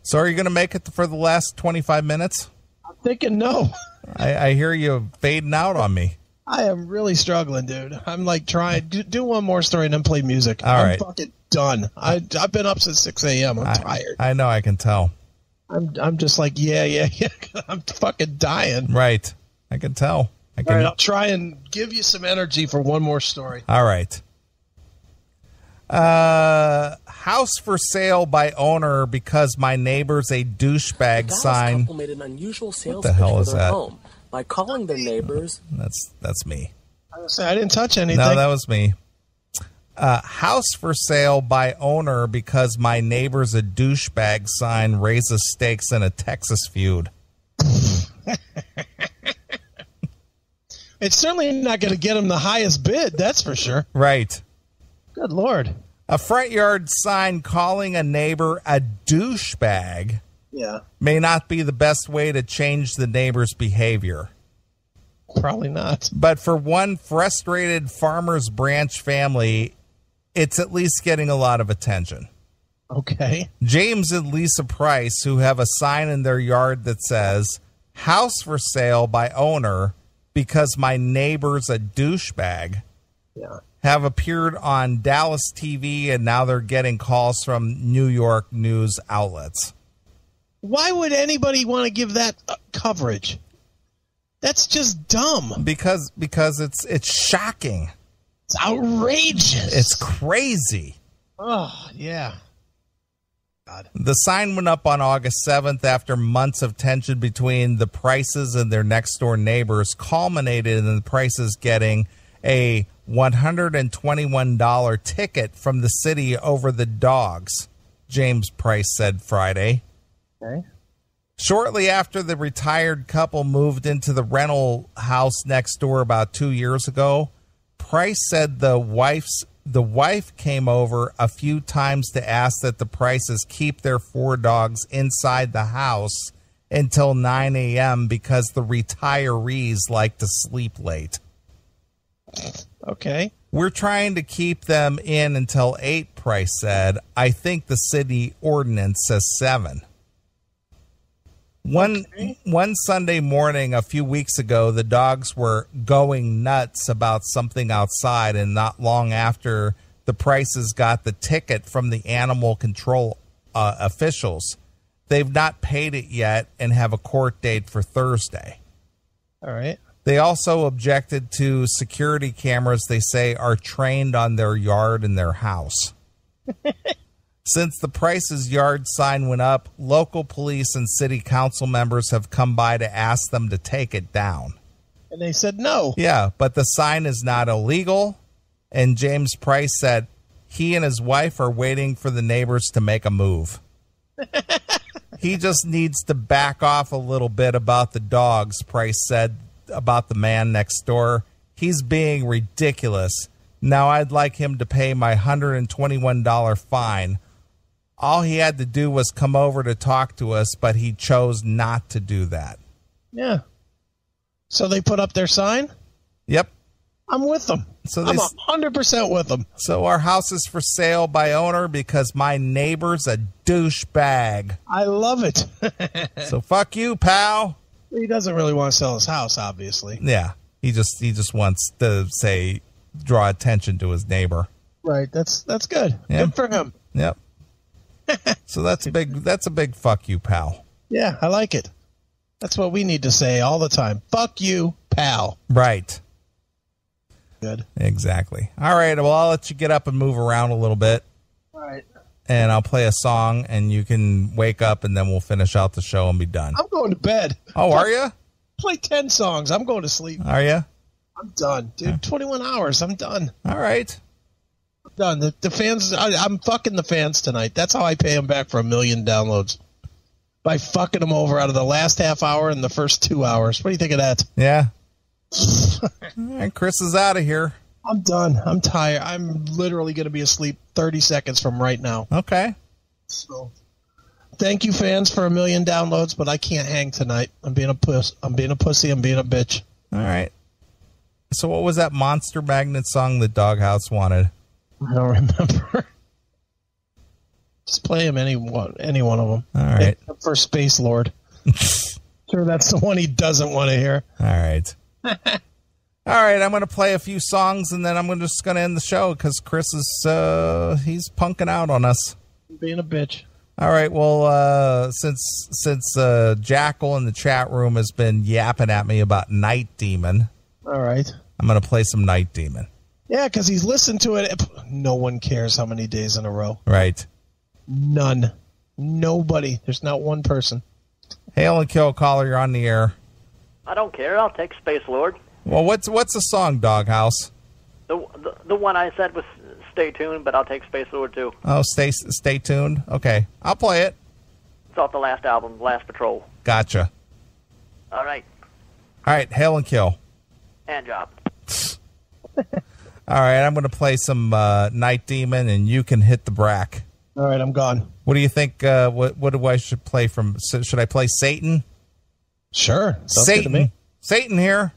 So are you going to make it for the last 25 minutes? I'm thinking no. I hear you fading out on me. I am really struggling, dude. I'm like trying do one more story and then play music. All right. I'm fucking done. I've been up since 6 a.m. I'm tired. I know, I can tell. I'm just like, yeah. I'm fucking dying. Right. I can tell. All right, I'll try and give you some energy for one more story. All right. House for sale by owner because my neighbor's a douchebag sign. An unusual sales What the hell is that? home by calling their neighbors. That's me. I didn't touch anything. No, that was me. House for sale by owner because my neighbor's a douchebag sign raises stakes in a Texas feud. It's certainly not going to get him the highest bid, that's for sure. Right. Good Lord. A front yard sign calling a neighbor a douchebag may not be the best way to change the neighbor's behavior. Probably not. But for one frustrated Farmers Branch family, it's at least getting a lot of attention. Okay. James and Lisa Price, who have a sign in their yard that says, house for sale by owner because my neighbor's a douchebag, have appeared on Dallas TV, and now they're getting calls from New York news outlets. Why would anybody want to give that coverage? That's just dumb. Because it's shocking. It's outrageous. It's crazy. Oh, yeah. God. The sign went up on August 7th after months of tension between the Prices and their next-door neighbors culminated in the Prices getting a $121 ticket from the city over the dogs, James Price said Friday. Okay. Shortly after the retired couple moved into the rental house next door about 2 years ago, Price said the wife came over a few times to ask that the Prices keep their 4 dogs inside the house until 9 a.m. because the retirees like to sleep late. Okay. We're trying to keep them in until 8, Price said. I think the city ordinance says 7. One Sunday morning a few weeks ago, the dogs were going nuts about something outside, and not long after, the Prices got the ticket from the animal control officials. They've not paid it yet and have a court date for Thursday. All right. They also objected to security cameras they say are trained on their yard and their house. Since the Price's yard sign went up, local police and city council members have come by to ask them to take it down. And they said no. Yeah, but the sign is not illegal. And James Price said he and his wife are waiting for the neighbors to make a move. He just needs to back off a little bit about the dogs, Price said about the man next door. He's being ridiculous. Now I'd like him to pay my $121 fine. All he had to do was come over to talk to us, but he chose not to do that. Yeah. So they put up their sign? Yep. I'm with them. So I'm 100% with them. So our house is for sale by owner because my neighbor's a douchebag. I love it. So fuck you, pal. He doesn't really want to sell his house, obviously. Yeah. He just wants to draw attention to his neighbor. Right. That's good. Yeah. Good for him. Yep. So that's a big fuck you, pal. Yeah, I like it. That's what we need to say all the time. Fuck you, pal. Right. Good. Exactly. All right. Well, I'll let you get up and move around a little bit. All right. And I'll play a song, and you can wake up, and then we'll finish out the show and be done. I'm going to bed. Oh, are you? Play 10 songs. I'm going to sleep. Are you? I'm done, dude. 21 hours. I'm done. All right. I'm done. The fans, I'm fucking the fans tonight. That's how I pay them back for 1 million downloads. By fucking them over out of the last half hour and the first 2 hours. What do you think of that? Yeah. All right, Chris is out of here. I'm done. I'm tired. I'm literally going to be asleep 30 seconds from right now. Okay. So, thank you, fans, for 1 million downloads, but I can't hang tonight. I'm being a puss. I'm being a pussy. I'm being a bitch. All right. So what was that Monster Magnet song that Doghouse wanted? I don't remember. Just play him any one of them. All right. Except for Space Lord. Sure, that's the one he doesn't want to hear. All right. All right, I'm going to play a few songs, and then I'm just going to end the show because Chris is he's punking out on us. Being a bitch. All right, well, since Jackal in the chat room has been yapping at me about Night Demon, all right, I'm going to play some Night Demon. Yeah, because he's listened to it. No one cares how many days in a row. Right. None. Nobody. There's not one person. Hail and Kill caller, you're on the air. I don't care. I'll take Space Lord. Well, what's the song, Doghouse? The one I said was Stay Tuned, but I'll take Space Lord too. Oh, stay tuned. Okay, I'll play it. It's off the last album, Last Patrol. Gotcha. All right. All right, Hail and Kill. Hand job. All right, I'm going to play some Night Demon, and you can hit the brack. All right, I'm gone. What do you think? What do I should play from? Should I play Satan? Sure. Sounds Satan. good to me. Satan here.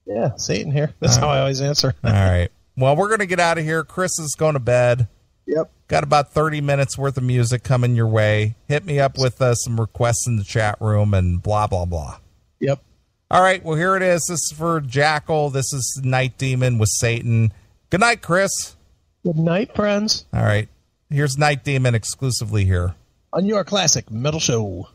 Yeah, Satan here. That's how I always answer. All right. Well, we're going to get out of here. Chris is going to bed. Yep. Got about 30 minutes worth of music coming your way. Hit me up with some requests in the chat room and blah, blah, blah. Yep. All right. Well, here it is. This is for Jackal. This is Night Demon with Satan. Good night, Chris. Good night, friends. All right. Here's Night Demon exclusively here On your classic metal show.